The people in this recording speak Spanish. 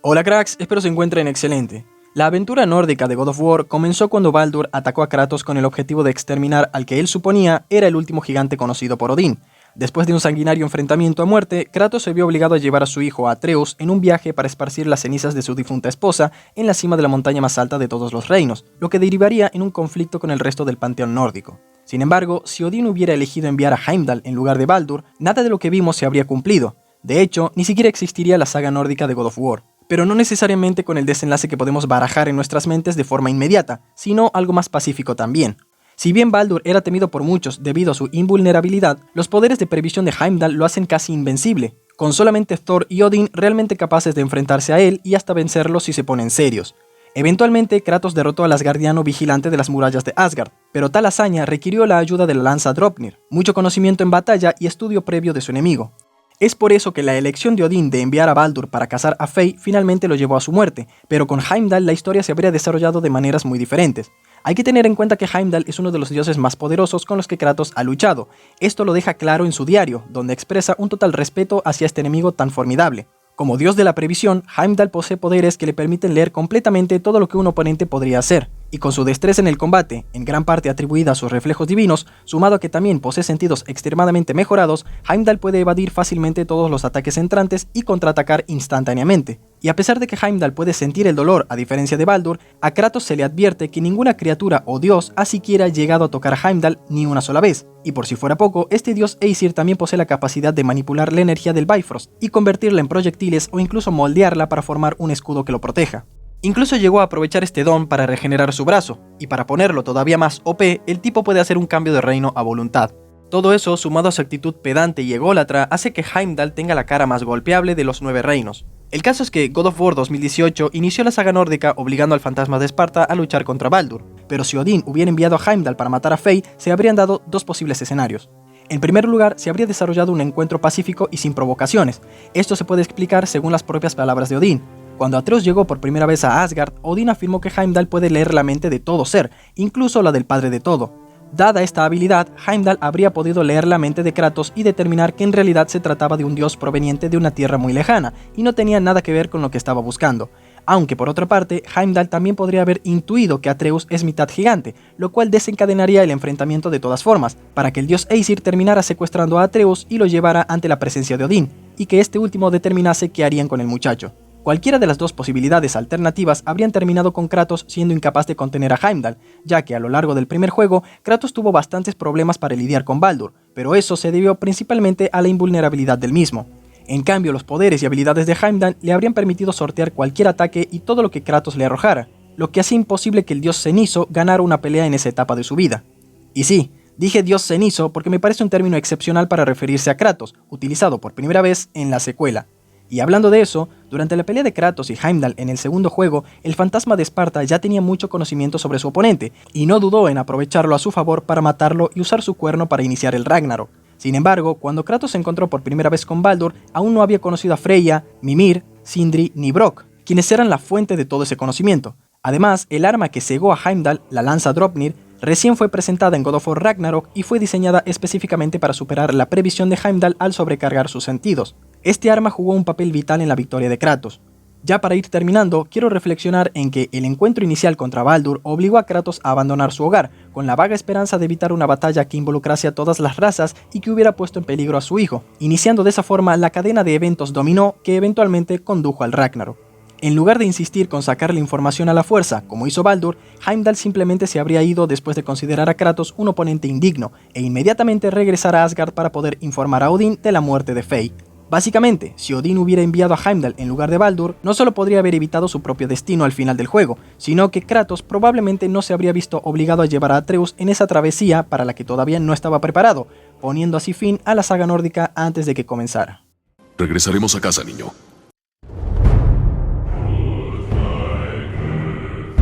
Hola cracks, espero se encuentren excelente. La aventura nórdica de God of War comenzó cuando Baldur atacó a Kratos con el objetivo de exterminar al que él suponía era el último gigante conocido por Odín. Después de un sanguinario enfrentamiento a muerte, Kratos se vio obligado a llevar a su hijo Atreus en un viaje para esparcir las cenizas de su difunta esposa en la cima de la montaña más alta de todos los reinos, lo que derivaría en un conflicto con el resto del panteón nórdico. Sin embargo, si Odín hubiera elegido enviar a Heimdall en lugar de Baldur, nada de lo que vimos se habría cumplido. De hecho, ni siquiera existiría la saga nórdica de God of War. Pero no necesariamente con el desenlace que podemos barajar en nuestras mentes de forma inmediata, sino algo más pacífico también. Si bien Baldur era temido por muchos debido a su invulnerabilidad, los poderes de previsión de Heimdall lo hacen casi invencible, con solamente Thor y Odín realmente capaces de enfrentarse a él y hasta vencerlo si se ponen serios. Eventualmente, Kratos derrotó al Asgardiano vigilante de las murallas de Asgard, pero tal hazaña requirió la ayuda de la lanza Draupnir, mucho conocimiento en batalla y estudio previo de su enemigo. Es por eso que la elección de Odín de enviar a Baldur para cazar a Frey finalmente lo llevó a su muerte, pero con Heimdall la historia se habría desarrollado de maneras muy diferentes. Hay que tener en cuenta que Heimdall es uno de los dioses más poderosos con los que Kratos ha luchado. Esto lo deja claro en su diario, donde expresa un total respeto hacia este enemigo tan formidable. Como dios de la previsión, Heimdall posee poderes que le permiten leer completamente todo lo que un oponente podría hacer, y con su destreza en el combate, en gran parte atribuida a sus reflejos divinos, sumado a que también posee sentidos extremadamente mejorados, Heimdall puede evadir fácilmente todos los ataques entrantes y contraatacar instantáneamente. Y a pesar de que Heimdall puede sentir el dolor a diferencia de Baldur, a Kratos se le advierte que ninguna criatura o dios ha siquiera llegado a tocar a Heimdall ni una sola vez. Y por si fuera poco, este dios Aesir también posee la capacidad de manipular la energía del Bifrost y convertirla en proyectiles o incluso moldearla para formar un escudo que lo proteja. Incluso llegó a aprovechar este don para regenerar su brazo, y para ponerlo todavía más OP, el tipo puede hacer un cambio de reino a voluntad. Todo eso, sumado a su actitud pedante y ególatra, hace que Heimdall tenga la cara más golpeable de los 9 reinos. El caso es que God of War 2018 inició la saga nórdica obligando al fantasma de Esparta a luchar contra Baldur, pero si Odín hubiera enviado a Heimdall para matar a Frey, se habrían dado dos posibles escenarios. En primer lugar, se habría desarrollado un encuentro pacífico y sin provocaciones. Esto se puede explicar según las propias palabras de Odín. Cuando Atreus llegó por primera vez a Asgard, Odín afirmó que Heimdall puede leer la mente de todo ser, incluso la del padre de todo. Dada esta habilidad, Heimdall habría podido leer la mente de Kratos y determinar que en realidad se trataba de un dios proveniente de una tierra muy lejana, y no tenía nada que ver con lo que estaba buscando. Aunque por otra parte, Heimdall también podría haber intuido que Atreus es mitad gigante, lo cual desencadenaría el enfrentamiento de todas formas, para que el dios Aesir terminara secuestrando a Atreus y lo llevara ante la presencia de Odín, y que este último determinase qué harían con el muchacho. Cualquiera de las dos posibilidades alternativas habrían terminado con Kratos siendo incapaz de contener a Heimdall, ya que a lo largo del primer juego, Kratos tuvo bastantes problemas para lidiar con Baldur, pero eso se debió principalmente a la invulnerabilidad del mismo. En cambio, los poderes y habilidades de Heimdall le habrían permitido sortear cualquier ataque y todo lo que Kratos le arrojara, lo que hacía imposible que el dios cenizo ganara una pelea en esa etapa de su vida. Y sí, dije dios cenizo porque me parece un término excepcional para referirse a Kratos, utilizado por primera vez en la secuela. Y hablando de eso, durante la pelea de Kratos y Heimdall en el segundo juego, el fantasma de Esparta ya tenía mucho conocimiento sobre su oponente, y no dudó en aprovecharlo a su favor para matarlo y usar su cuerno para iniciar el Ragnarok. Sin embargo, cuando Kratos se encontró por primera vez con Baldur, aún no había conocido a Freya, Mimir, Sindri ni Brok, quienes eran la fuente de todo ese conocimiento. Además, el arma que cegó a Heimdall, la lanza Draupnir, recién fue presentada en God of War Ragnarok y fue diseñada específicamente para superar la previsión de Heimdall al sobrecargar sus sentidos. Este arma jugó un papel vital en la victoria de Kratos. Ya para ir terminando, quiero reflexionar en que el encuentro inicial contra Baldur obligó a Kratos a abandonar su hogar, con la vaga esperanza de evitar una batalla que involucrase a todas las razas y que hubiera puesto en peligro a su hijo, iniciando de esa forma la cadena de eventos dominó que eventualmente condujo al Ragnarok. En lugar de insistir con sacar la información a la fuerza, como hizo Baldur, Heimdall simplemente se habría ido después de considerar a Kratos un oponente indigno, e inmediatamente regresar a Asgard para poder informar a Odín de la muerte de Frey. Básicamente, si Odín hubiera enviado a Heimdall en lugar de Baldur, no solo podría haber evitado su propio destino al final del juego, sino que Kratos probablemente no se habría visto obligado a llevar a Atreus en esa travesía para la que todavía no estaba preparado, poniendo así fin a la saga nórdica antes de que comenzara. Regresaremos a casa, niño.